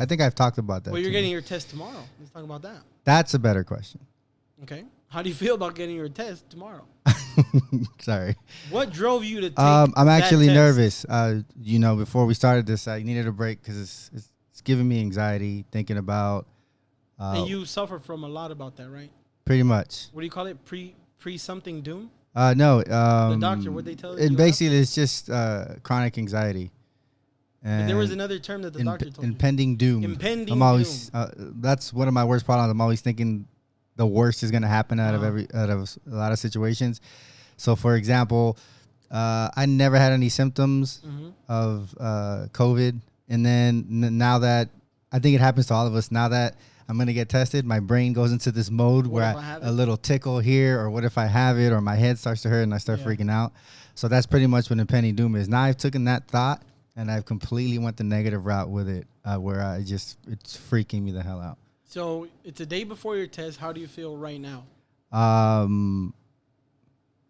I think I've talked about that. Well, you're getting your test tomorrow. Let's talk about that. That's a better question. Okay. How do you feel about getting your test tomorrow? Sorry. What drove you to take I'm actually that nervous. Before we started this, I needed a break because it's giving me anxiety thinking about. And you suffer from a lot about that, right? Pretty much. What do you call it? Pre something doom? No. The doctor, what they tell you? And basically, it's just chronic anxiety. And there was another term that the doctor told impending doom. Impending I'm always, doom. That's one of my worst problems. I'm always thinking the worst is going to happen out of a lot of situations. So, for example, I never had any symptoms of COVID. And then now that I think it happens to all of us, now that I'm going to get tested, my brain goes into this mode where a little tickle here, or what if I have it, or my head starts to hurt and I start freaking out. So that's pretty much what impending doom is. Now I've taken that thought and I've completely went the negative route with it, where it's freaking me the hell out. So it's a day before your test. How do you feel right now?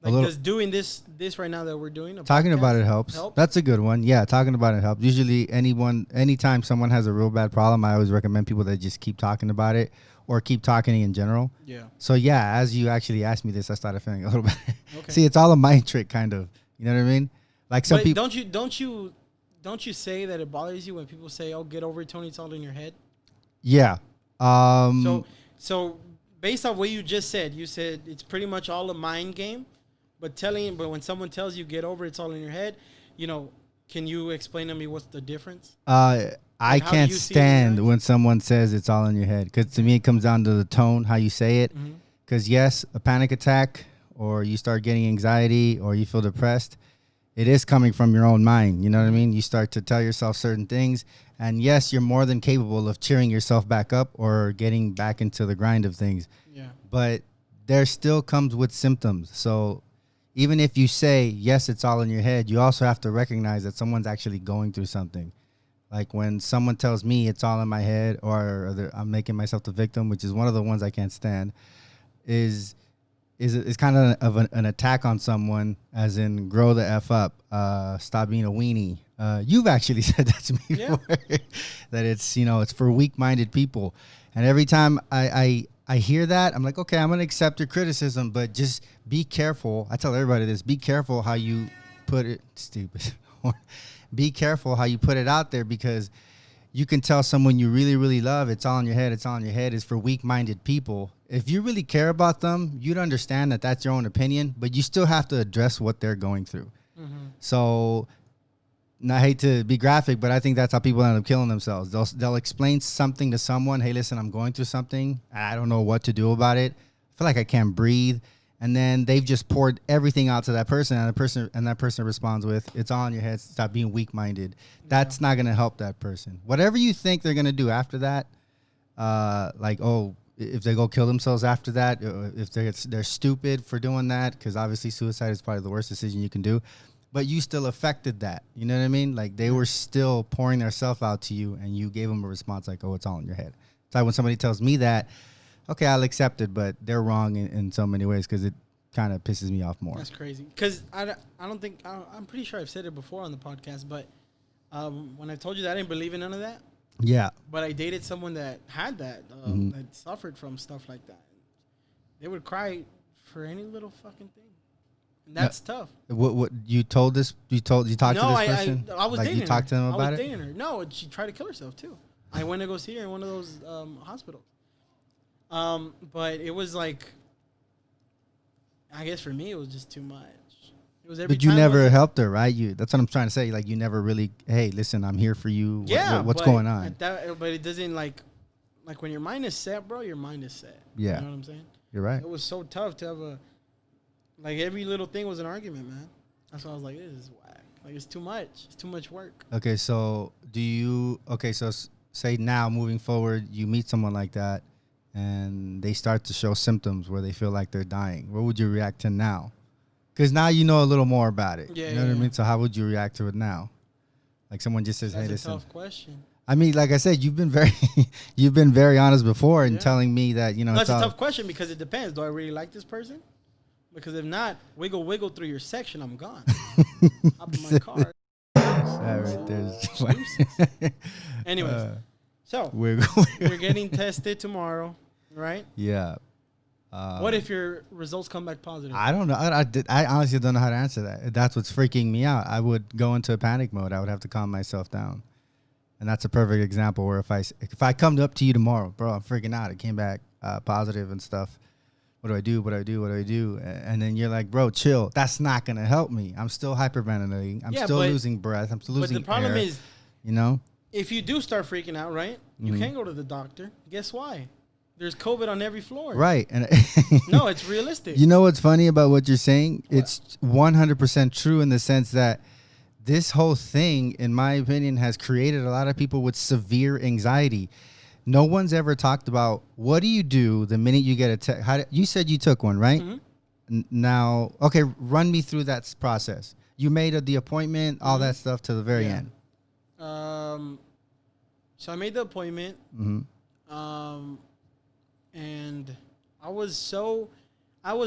Does doing this right now that we're doing, talking about it helps. That's a good one. Yeah, talking about it helps. Usually anytime someone has a real bad problem, I always recommend people that just keep talking about it or keep talking in general. Yeah. So yeah, as you actually asked me this, I started feeling a little better. Okay. See, it's all a mind trick, kind of. You know what I mean? Like some people. Don't you say that it bothers you when people say, "Oh, get over it, Tony, it's all in your head"? Yeah. So based off what you just said, you said it's pretty much all a mind game. But when someone tells you get over, it's all in your head. Can you explain to me what's the difference? I can't stand when someone says it's all in your head, because to me it comes down to the tone, how you say it. Because yes, a panic attack, or you start getting anxiety, or you feel depressed, it is coming from your own mind. You know what I mean? You start to tell yourself certain things, and yes, you're more than capable of cheering yourself back up or getting back into the grind of things. Yeah. But there still comes with symptoms. So even if you say, yes, it's all in your head, you also have to recognize that someone's actually going through something. Like when someone tells me it's all in my head, or I'm making myself the victim, which is one of the ones I can't stand, is kind of an attack on someone, as in grow the F up, stop being a weenie. You've actually said that to me before, that it's for weak-minded people. And every time I hear that, I'm like, okay, I'm going to accept your criticism, but just be careful. I tell everybody this, be careful how you put it, stupid. Be careful how you put it out there, because you can tell someone you really, really love, it's all in your head, it's all in your head, is for weak-minded people. If you really care about them, you'd understand that that's your own opinion, but you still have to address what they're going through. So, and I hate to be graphic, but I think that's how people end up killing themselves. They'll explain something to someone. Hey, listen, I'm going through something. I don't know what to do about it. I feel like I can't breathe. And then they've just poured everything out to that person, and that person responds with, it's all in your head, stop being weak-minded. That's not going to help that person. Whatever you think they're going to do after that, if they go kill themselves after that, if they're stupid for doing that, because obviously suicide is probably the worst decision you can do, but you still affected that. You know what I mean? Like, they were still pouring their self out to you, and you gave them a response like, oh, it's all in your head. So when somebody tells me that, okay, I'll accept it, but they're wrong in so many ways, because it kind of pisses me off more. That's crazy. Because I'm pretty sure I've said it before on the podcast, but when I told you that I didn't believe in none of that. Yeah. But I dated someone that had that, that suffered from stuff like that. They would cry for any little fucking thing. And that's tough. What you told this? You talked to this person? I was dating her. You talked to them about it? I was dating her. No, she tried to kill herself too. I went to go see her in one of those hospitals. But it was like, I guess for me, it was just too much. It was every. But you never helped her, right? That's what I'm trying to say. Like, you never really, hey, listen, I'm here for you. Yeah. What's going on? But it doesn't like when your mind is set, bro, your mind is set. Yeah. You know what I'm saying? You're right. It was so tough to have every little thing was an argument, man. That's why I was like, this is whack. Like, it's too much. It's too much work. Okay. So say now, moving forward, you meet someone like that, and they start to show symptoms where they feel like they're dying. What would you react to now? Because now you know a little more about it. Yeah, you know what I mean? So how would you react to it now? Like, someone just says, hey, listen. That's a tough question. I mean, like I said, you've been very honest before in telling me that, That's a tough question, because it depends. Do I really like this person? Because if not, wiggle through your section, I'm gone. Hop in my car. That right there. Anyways. So we're getting tested tomorrow, right? Yeah. What if your results come back positive? I don't know. I honestly don't know how to answer that. That's what's freaking me out. I would go into a panic mode. I would have to calm myself down. And that's a perfect example where if I come up to you tomorrow, bro, I'm freaking out. It came back positive and stuff. What do I do? And then you're like, bro, chill. That's not going to help me. I'm still hyperventilating. I'm still losing breath. I'm still losing air. But the problem is, if you do start freaking out, right, you can't go to the doctor. Guess why? There's COVID on every floor. Right. And no, it's realistic. You know what's funny about what you're saying? What? It's 100% true in the sense that this whole thing, in my opinion, has created a lot of people with severe anxiety. No one's ever talked about what do you do the minute you get a text. You said you took one, right? Mm-hmm. Now, okay, run me through that process. You made the appointment, all that stuff to the very end. So I made the appointment. Mm-hmm. And I was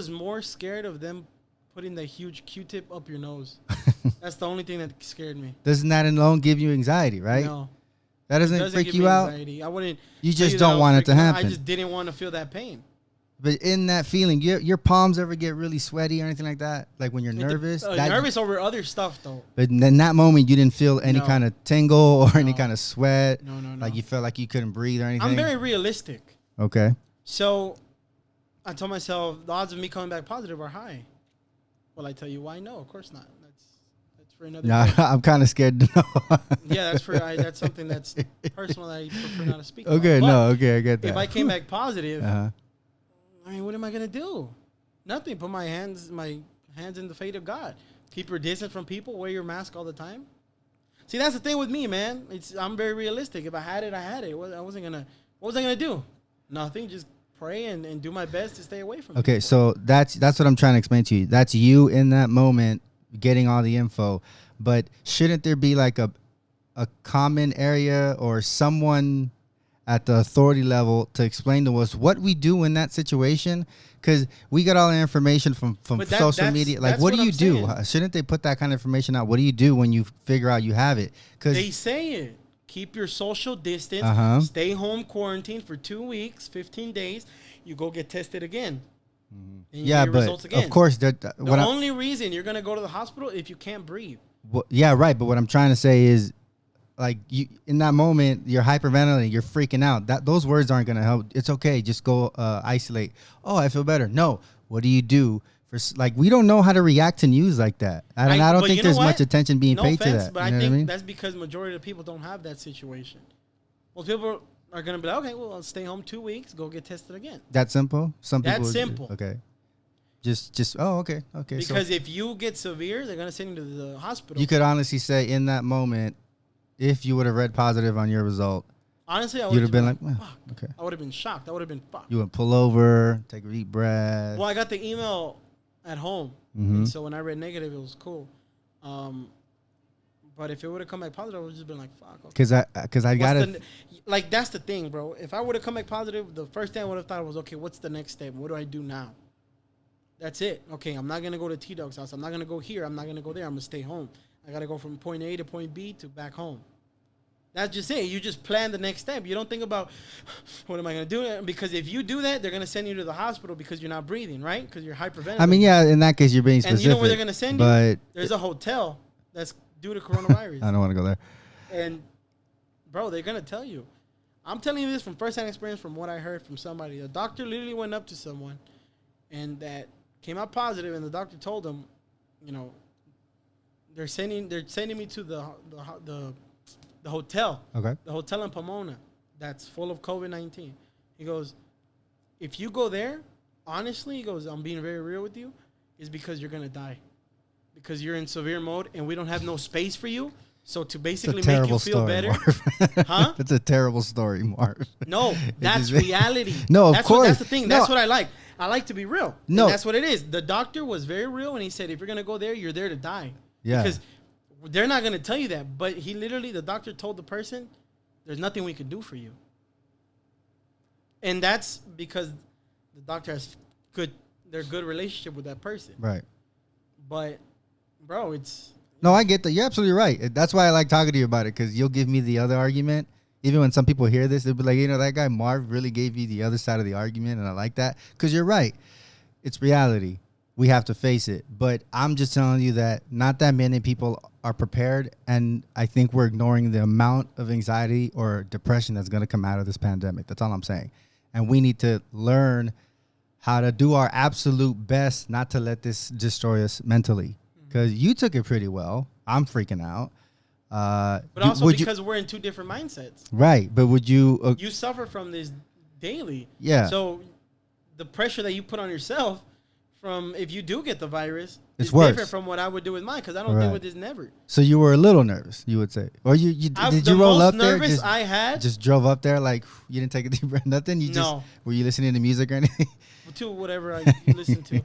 more scared of them putting the huge Q-tip up your nose. That's the only thing that scared me. Doesn't that alone give you anxiety, right? No. That doesn't freak you out? Anxiety. I wouldn't. You just don't want it to happen. I just didn't want to feel that pain. But in that feeling, your palms ever get really sweaty or anything like that? Like when you're nervous? Nervous over other stuff, though. But in that moment, you didn't feel any kind of tingle or any kind of sweat? No. Like you felt like you couldn't breathe or anything? I'm very realistic. Okay. So I told myself the odds of me coming back positive are high. Well, I tell you why? No, of course not. That's for another day. I'm kind of scared to know. Yeah, that's something that's personal that I prefer not to speak about. Okay, I get that. If I came back positive, I mean, what am I gonna do? Nothing. Put my hands in the fate of God. Keep your distance from people. Wear your mask all the time. See, that's the thing with me, man. I'm very realistic. If I had it, I had it. What was I gonna do? Nothing. Just pray and do my best to stay away from it. Okay, so that's what I'm trying to explain to you. That's you in that moment getting all the info. But shouldn't there be like a common area or someone at the authority level to explain to us what we do in that situation? Because we got all the information from social media. Like, what do you do? Shouldn't they put that kind of information out? What do you do when you figure out you have it? Because they say it. Keep your social distance. Stay home quarantine for 2 weeks, 15 days. You go get tested again. And you get results again. Of course. The only reason you're going to go to the hospital if you can't breathe. Well, yeah, right. But what I'm trying to say is, like, you in that moment, you're hyperventilating, you're freaking out. Those words aren't going to help. It's okay. Just go isolate. Oh, I feel better. No. What do you do? We don't know how to react to news like that. I don't think there's much attention being paid to that. But I think that's because majority of the people don't have that situation. Well, people are going to be like, okay, well, I'll stay home 2 weeks, go get tested again. That simple? That's simple. Okay. Okay. Because if you get severe, they're going to send you to the hospital. You could honestly say in that moment, if you would have read positive on your result, honestly, I would have been like, okay. I would have been shocked. I would have been fucked. You would pull over, take a deep breath. Well, I got the email at home. And so when I read negative, it was cool. But if it would have come back positive, I would have just been like, fuck. Okay. Because I got it. Like, that's the thing, bro. If I would have come back positive, the first thing I would have thought was, okay, what's the next step? What do I do now? That's it. Okay, I'm not going to go to T-Dog's house. I'm not going to go here. I'm not going to go there. I'm going to stay home. I got to go from point A to point B to back home. That's just it. You just plan the next step. You don't think about, what am I going to do? Because if you do that, they're going to send you to the hospital because you're not breathing, right? Because you're hyperventilating. I mean, yeah, in that case, you're being specific. And you know where they're going to send you? There's a hotel that's due to coronavirus. I don't want to go there. And, bro, they're going to tell you. I'm telling you this from first-hand experience from what I heard from somebody. The doctor literally went up to someone and that came out positive, and the doctor told them, you know, they're sending me to the hotel. Okay. The hotel in Pomona that's full of COVID-19. He goes, if you go there, honestly, he goes, I'm being very real with you, is because you're going to die. Because you're in severe mode and we don't have no space for you. So to basically make you feel better. Huh? It's a terrible story, Marv. No, that's reality. No, of course. That's the thing. That's what I like. I like to be real. No. And that's what it is. The doctor was very real and he said, if you're going to go there, you're there to die. Yeah. Because they're not going to tell you that. But the doctor told the person, there's nothing we can do for you. And that's because the doctor has their good relationship with that person. Right. But, bro, it's... No, I get that. You're absolutely right. That's why I like talking to you about it, because you'll give me the other argument. even when some people hear this, they'll be like, that guy Marv really gave you the other side of the argument, and I like that because you're right. It's reality. We have to face it. But I'm just telling you that not that many people are prepared, and I think we're ignoring the amount of anxiety or depression that's going to come out of this pandemic. That's all I'm saying. And we need to learn how to do our absolute best not to let this destroy us mentally. Because you took it pretty well. I'm freaking out. But also because we're in two different mindsets. Right. But would you... you suffer from this daily. Yeah. So the pressure that you put on yourself from if you do get the virus it's is worse. Different from what I would do with mine because I don't deal with this never. So you were a little nervous, you would say. Or did you roll up there? Just drove up there like you didn't take a deep breath, nothing? Were you listening to music or anything? To whatever you listen to.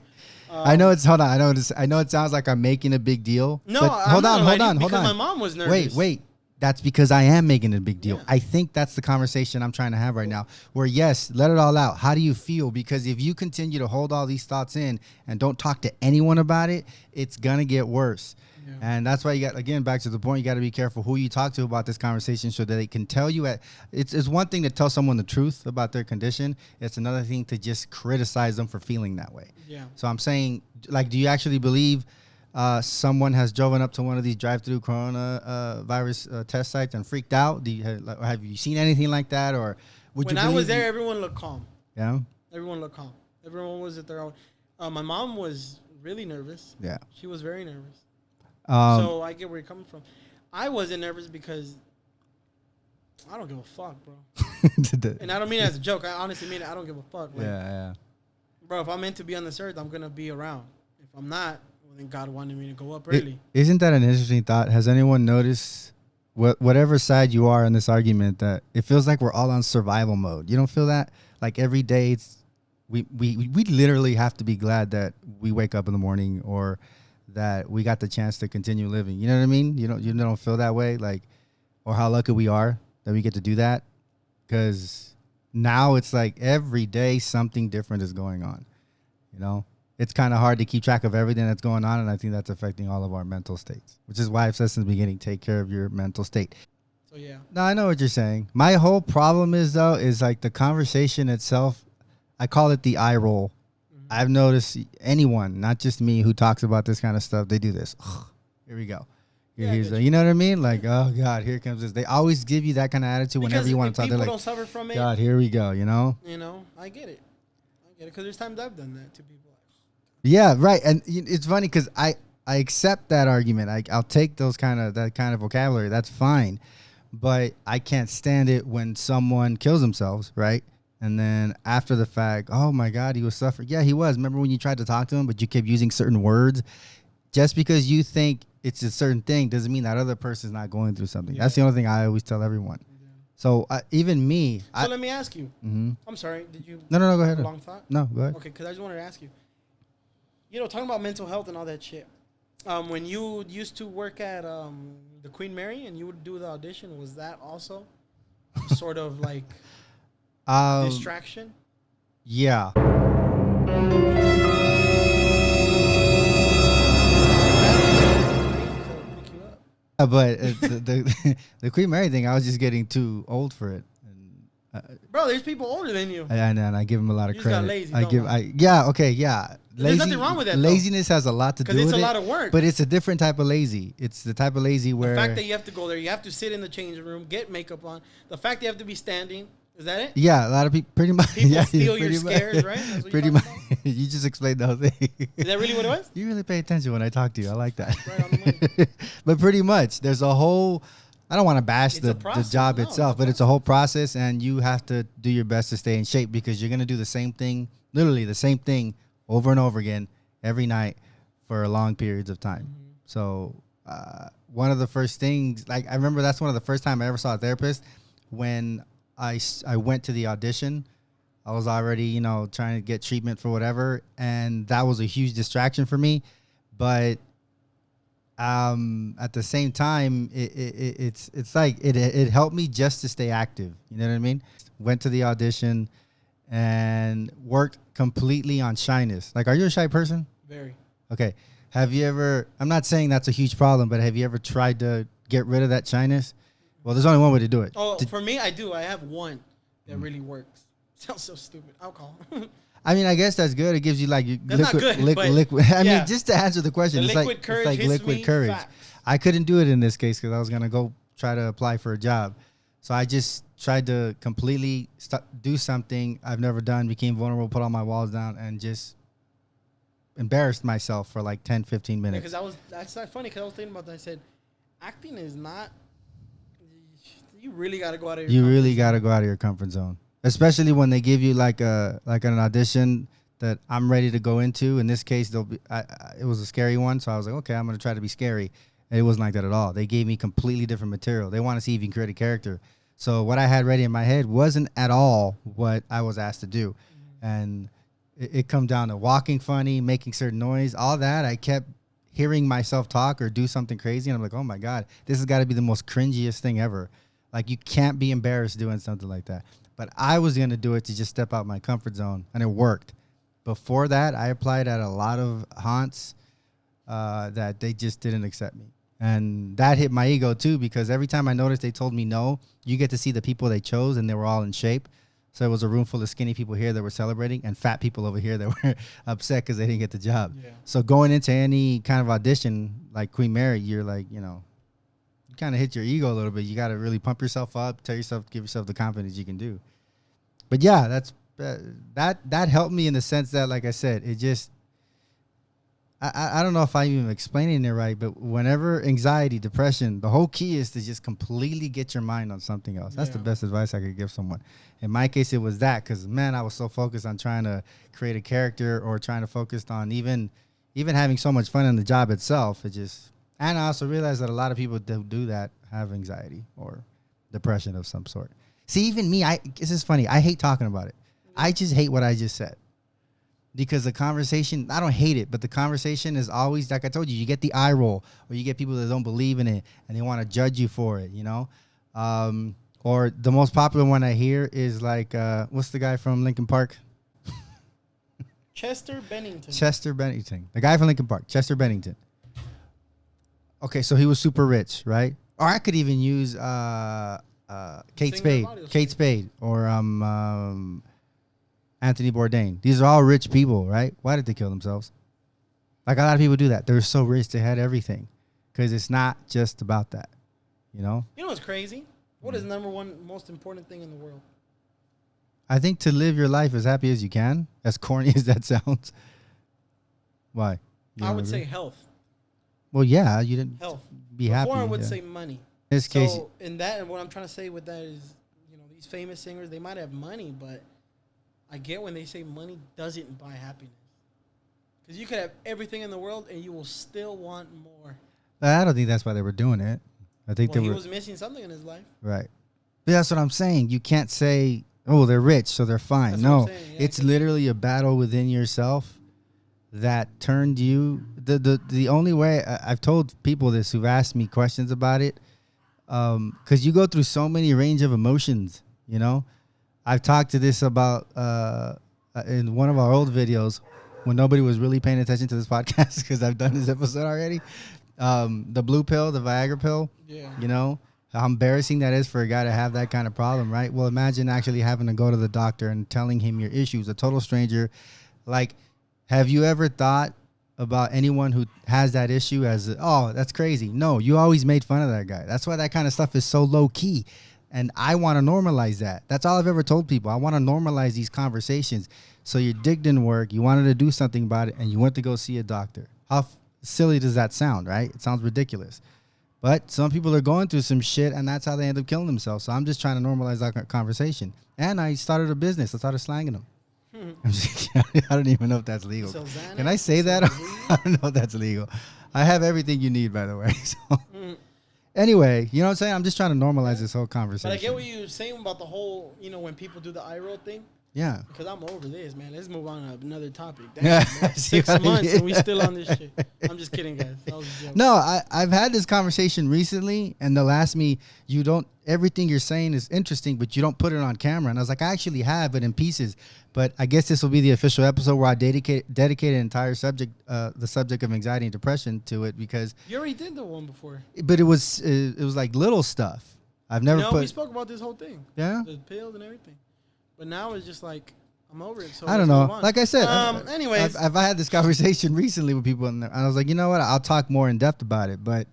I know it's hold on. I know it sounds like I'm making a big deal. No, but hold on. Because my mom was nervous. Wait. That's because I am making a big deal. Yeah. I think that's the conversation I'm trying to have right now. Where yes, let it all out. How do you feel? Because if you continue to hold all these thoughts in and don't talk to anyone about it, it's gonna get worse. Yeah. And that's why you got, again, back to the point, you got to be careful who you talk to about this conversation so that they can tell you. It's one thing to tell someone the truth about their condition. It's another thing to just criticize them for feeling that way. Yeah. So I'm saying, like, do you actually believe someone has driven up to one of these drive-through coronavirus test sites and freaked out? Have you seen anything like that? Or when I was there, everyone looked calm. Yeah? Everyone looked calm. Everyone was at their own. My mom was really nervous. Yeah. She was very nervous. So I get where you're coming from. I wasn't nervous because I don't give a fuck, bro. And I don't mean it as a joke. I honestly mean it. I don't give a fuck. Like, yeah. Bro, if I'm meant to be on this earth, I'm going to be around. If I'm not, well, then God wanted me to go up early. Isn't that an interesting thought? Has anyone noticed, whatever side you are in this argument, that it feels like we're all on survival mode? You don't feel that? Like every day, we literally have to be glad that we wake up in the morning or that we got the chance to continue living. You know what I mean? You don't feel that way, like, or how lucky we are that we get to do that. Because now it's like every day something different is going on. You know, it's kind of hard to keep track of everything that's going on, and I think that's affecting all of our mental states. Which is why I've said since the beginning, take care of your mental state. So yeah. No, I know what you're saying. My whole problem is like the conversation itself. I call it the eye roll. I've noticed anyone, not just me, who talks about this kind of stuff, they do this. Here we go. You know what I mean? Like, oh, God, here comes this. They always give you that kind of attitude whenever you want to talk. They're like, people don't suffer from it. God, here we go, you know? You know, I get it. Because there's times I've done that to people. Yeah, right. And it's funny because I accept that argument. I'll take that kind of vocabulary. That's fine. But I can't stand it when someone kills themselves, right? And then after the fact, oh, my God, he was suffering. Yeah, he was. Remember when you tried to talk to him, but you kept using certain words? Just because you think it's a certain thing doesn't mean that other person's not going through something. Yeah. That's the only thing I always tell everyone. Yeah. So even me. So let me ask you. Mm-hmm. I'm sorry. Did you? No, go ahead. A long thought? No, go ahead. Okay, because I just wanted to ask you. Talking about mental health and all that shit. When you used to work at the Queen Mary and you would do the audition, was that also sort of like distraction? Yeah. But the Queen Mary thing, I was just getting too old for it. Bro, there's people older than you. And I give them a lot of credit. Just got lazy. There's nothing wrong with that. Laziness has a lot to do with it. Because it's a lot of work. But it's a different type of lazy. It's the type of lazy where the fact that you have to go there, you have to sit in the changing room, get makeup on. The fact that you have to be standing. Is that it? Yeah, a lot of people, pretty much. People steal your scares, right? That's what pretty much. You just explained the whole thing. Is that really what it was? You really pay attention when I talk to you. I like that. Right on the money. But pretty much, there's a whole. I don't want to bash the job itself, but it's a whole process, and you have to do your best to stay in shape because you're going to do the same thing, literally the same thing over and over again every night for long periods of time. Mm-hmm. So one of the first things, like I remember that's one of the first time I ever saw a therapist when I went to the audition. I was already, trying to get treatment for whatever, and that was a huge distraction for me. But at the same time, it's like it helped me just to stay active. You know what I mean? Went to the audition and worked completely on shyness. Like, are you a shy person? Very. Okay. Have you ever? I'm not saying that's a huge problem, but have you ever tried to get rid of that shyness? Well, there's only one way to do it. Oh, for me, I do. I have one that really works. Sounds so stupid. Alcohol. I mean, I guess that's good. It gives you like liquid. I mean, just to answer the question, it's like liquid courage. Facts. I couldn't do it in this case because I was gonna go try to apply for a job, so I just tried to completely do something I've never done. Became vulnerable, put all my walls down, and just embarrassed myself for like 10, 15 minutes. Because that's not funny. Because I was thinking about that. I said, acting is not. You really got to go out of your comfort zone. Especially when they give you like an audition that I'm ready to go into. In this case, it was a scary one, so I was like, okay, I'm gonna try to be scary. And it wasn't like that at all. They gave me completely different material. They want to see if you can create a character. So what I had ready in my head wasn't at all what I was asked to do, and it come down to walking funny, making certain noise, all that. I kept hearing myself talk or do something crazy, and I'm like, oh my god, this has got to be the most cringiest thing ever. Like, you can't be embarrassed doing something like that. But I was going to do it to just step out my comfort zone, and it worked. Before that, I applied at a lot of haunts that they just didn't accept me. And that hit my ego, too, because every time I noticed they told me no, you get to see the people they chose, and they were all in shape. So it was a room full of skinny people here that were celebrating and fat people over here that were upset because they didn't get the job. Yeah. So going into any kind of audition, like Queen Mary, you're like, you kind of hit your ego a little bit. You got to really pump yourself up, give yourself the confidence you can do. But yeah, that helped me in the sense that, like I said, it just, I don't know if I'm even explaining it right, but whenever anxiety, depression, the whole key is to just completely get your mind on something else. That's the best advice I could give someone. In my case, it was that, because man, I was so focused on trying to create a character or trying to focus on even having so much fun in the job itself. And I also realized that a lot of people that do that have anxiety or depression of some sort. See, even me, this is funny. I hate talking about it. I just hate what I just said. Because the conversation, I don't hate it, but the conversation is always, like I told you, you get the eye roll, or you get people that don't believe in it and they want to judge you for it, Or the most popular one I hear is like, what's the guy from Linkin Park? Chester Bennington. The guy from Linkin Park, Chester Bennington. Okay, so he was super rich, right? Or I could even use Kate Spade, or Anthony Bourdain. These are all rich people, right? Why did they kill themselves? Like, a lot of people do that. They're so rich, they had everything. Because it's not just about that, You know what's crazy? What is number one most important thing in the world? I think to live your life as happy as you can, as corny as that sounds. Why? I would say health. Well, yeah, you didn't be happy. Before I would say money. In this case, in that, and what I'm trying to say with that is, these famous singers, they might have money, but I get when they say money doesn't buy happiness. Because you could have everything in the world and you will still want more. I don't think that's why they were doing it. I think he was missing something in his life. Right. But that's what I'm saying. You can't say, oh, they're rich, so they're fine. That's no, it's literally a battle within yourself that turned you. The only way, I've told people this who've asked me questions about it, because you go through so many range of emotions, I've talked to this about in one of our old videos when nobody was really paying attention to this podcast, because I've done this episode already. The blue pill, the Viagra pill, how embarrassing that is for a guy to have that kind of problem, right? Well, imagine actually having to go to the doctor and telling him your issues, a total stranger. Like, have you ever thought about anyone who has that issue as, oh, that's crazy? No, you always made fun of that guy. That's why that kind of stuff is so low key. And I want to normalize that. That's all I've ever told people. I want to normalize these conversations. So your dick didn't work. You wanted to do something about it, and you went to go see a doctor. How silly does that sound, right? It sounds ridiculous. But some people are going through some shit, and that's how they end up killing themselves. So I'm just trying to normalize that conversation. And I started a business. I started slanging them. I don't even know if that's legal. Can I say that? I don't know if that's legal. I have everything you need, by the way. So. Anyway, you know what I'm saying? I'm just trying to normalize this whole conversation. But I get what you're saying about the whole, when people do the eye roll thing. Yeah. Because I'm over this, man. Let's move on to another topic. Damn, 6 months and we still on this shit. I'm just kidding, guys. That was a joke. No, I've had this conversation recently, and they'll ask me, everything you're saying is interesting, but you don't put it on camera. And I was like, I actually have it in pieces. But I guess this will be the official episode where I dedicate an entire subject, the subject of anxiety and depression, to it, because you already did the one before. But it was like little stuff. I've never we spoke about this whole thing. Yeah. The pills and everything. But now it's just like, I'm over it. So I don't know. Like I said, anyways. I've had this conversation recently with people, and I was like, you know what? I'll talk more in depth about it, but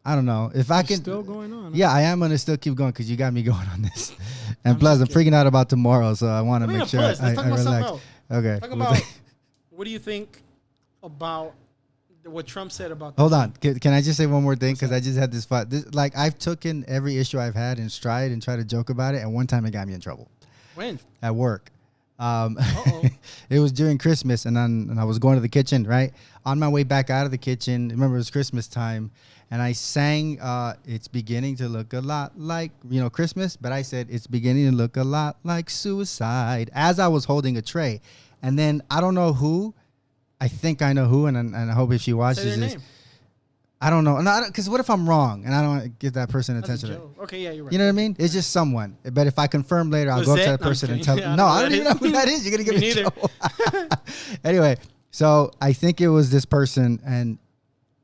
I don't know if I can. Still going on. Yeah, I am gonna still keep going because you got me going on this, and plus I'm freaking out about tomorrow, so I want to make sure Let's talk about something else. Okay. Talk about what do you think about what Trump said about. Hold on, can I just say one more thing? Because I just had this fight. Like I've taken every issue I've had in stride and tried to joke about it, and one time it got me in trouble. When? At work. It was during Christmas, and I was going to the kitchen, right? On my way back out of the kitchen, remember it was Christmas time, and I sang, it's beginning to look a lot like, Christmas, but I said, it's beginning to look a lot like suicide, as I was holding a tray. And then, I don't know who, I think I know who, and I hope if she watches Say their this. name. I don't know. Because what if I'm wrong and I don't want to give that person attention? Okay, yeah, you're right. You know what I mean? It's just someone. But if I confirm later, I'll go up to that person and tell them. No, I don't even know who that is. You're going to give me trouble. Anyway, so I think it was this person, and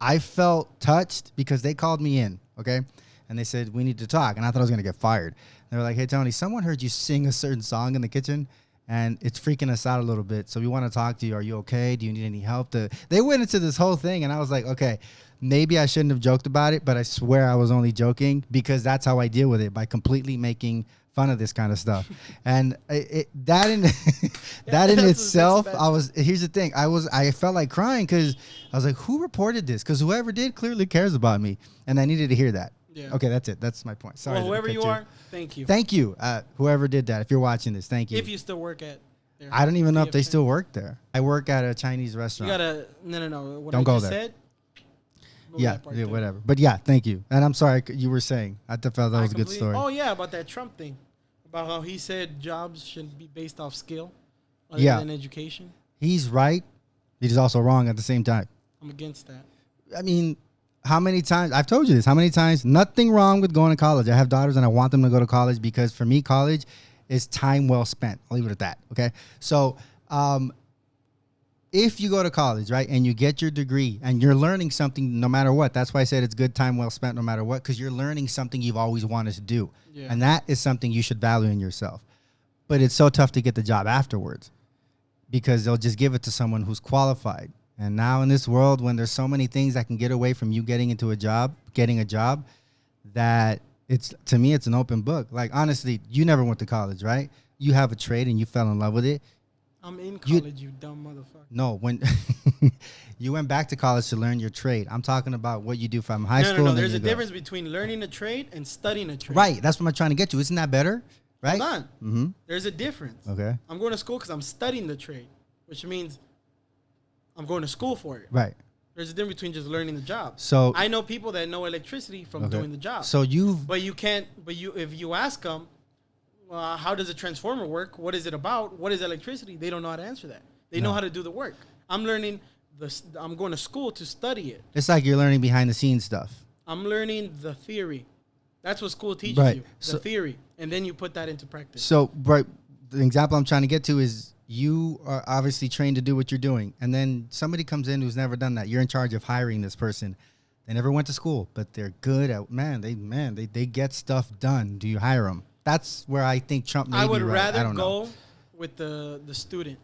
I felt touched because they called me in, okay? And they said, we need to talk. And I thought I was going to get fired. They were like, hey, Tony, someone heard you sing a certain song in the kitchen, and it's freaking us out a little bit. So we want to talk to you. Are you okay? Do you need any help? They went into this whole thing, and I was like, okay. Maybe I shouldn't have joked about it, but I swear I was only joking because that's how I deal with it, by completely making fun of this kind of stuff. And that in itself, here's the thing. I felt like crying because I was like, who reported this? Because whoever did clearly cares about me, and I needed to hear that. Yeah. Okay, that's it. That's my point. Sorry. Well, whoever you are, thank you. Thank you. Whoever did that. If you're watching this, thank you. If you still work at there. I don't even know if they still work there. I work at a Chinese restaurant. You gotta, no. What don't I go just there. said, yeah, whatever. But yeah, thank you. And I'm sorry you were saying. I felt that was a good story. Oh, yeah, about that Trump thing. About how he said jobs shouldn't be based off skill other than education. He's right. He's also wrong at the same time. I'm against that. I mean, how many times? I've told you this. How many times? Nothing wrong with going to college. I have daughters and I want them to go to college because for me, college is time well spent. I'll leave it at that. Okay. So, if you go to college, right, and you get your degree and you're learning something no matter what, that's why I said it's good time well spent no matter what, because you're learning something you've always wanted to do. Yeah. And that is something you should value in yourself. But it's so tough to get the job afterwards because they'll just give it to someone who's qualified. And now in this world, when there's so many things that can get away from you getting a job, that to me, it's an open book. Like, honestly, you never went to college, right? You have a trade and you fell in love with it. I'm in college, you dumb motherfucker. No, when you went back to college to learn your trade. I'm talking about what you do from high school. No. There's a difference between learning a trade and studying a trade. Right. That's what I'm trying to get to. Isn't that better? Right? Hold on. Mm-hmm. There's a difference. Okay. I'm going to school because I'm studying the trade, which means I'm going to school for it. Right. There's a difference between just learning the job. So I know people that know electricity from doing the job. So if you ask them, how does a transformer work? What is it about? What is electricity? They don't know how to answer that. They know how to do the work. I'm learning I'm going to school to study it. It's like you're learning behind the scenes stuff. I'm learning the theory. That's what school teaches you, the theory. And then you put that into practice. So, right, the example I'm trying to get to is you are obviously trained to do what you're doing. And then somebody comes in who's never done that. You're in charge of hiring this person. They never went to school, but they're good at, they get stuff done. Do you hire them? That's where I think Trump may be right. I would rather go with the student.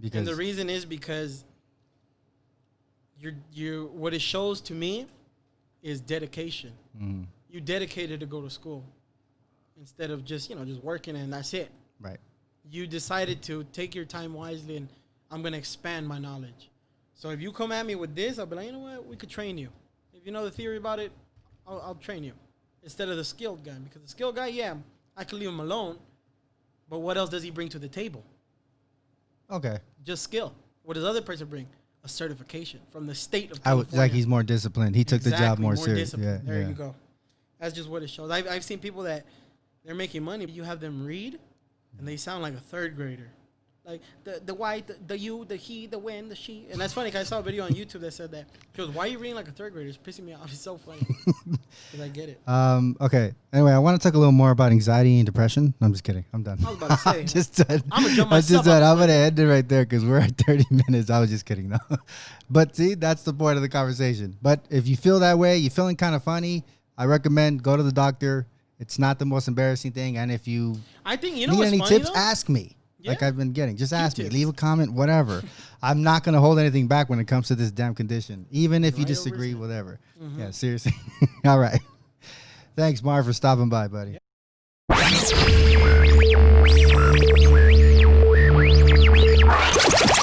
Because and the reason is because what it shows to me is dedication. Mm. You dedicated to go to school instead of just working and that's it. Right. You decided to take your time wisely and I'm going to expand my knowledge. So if you come at me with this, I'll be like, you know what? We could train you. If you know the theory about it, I'll train you instead of the skilled guy. Because the skilled guy, I could leave him alone. But what else does he bring to the table? Okay. Just skill. What does the other person bring? A certification from the state of California. Like he's more disciplined. He took the job more serious. Yeah, there you go. That's just what it shows. I've seen people that they're making money. You have them read, and they sound like a third grader. Like the why, the you, the he, the when, the she. And that's funny because I saw a video on YouTube that said that. She goes, why are you reading like a third grader? It's pissing me off. It's so funny. Because I get it. Okay. Anyway, I want to talk a little more about anxiety and depression. I'm just kidding. I'm done. I was about to say. I'm just done. I'm going to jump myself I'm going to end it right there because we're at 30 minutes. I was just kidding, though. But see, that's the point of the conversation. But if you feel that way, you're feeling kind of funny, I recommend go to the doctor It's not the most embarrassing thing. And if you need any tips, ask me. Yeah. Like I've been getting. Just ask me. Leave a comment, whatever. I'm not going to hold anything back when it comes to this damn condition. Even if you disagree, whatever. Mm-hmm. Yeah, seriously. All right. Thanks, Marv, for stopping by, buddy. Yeah.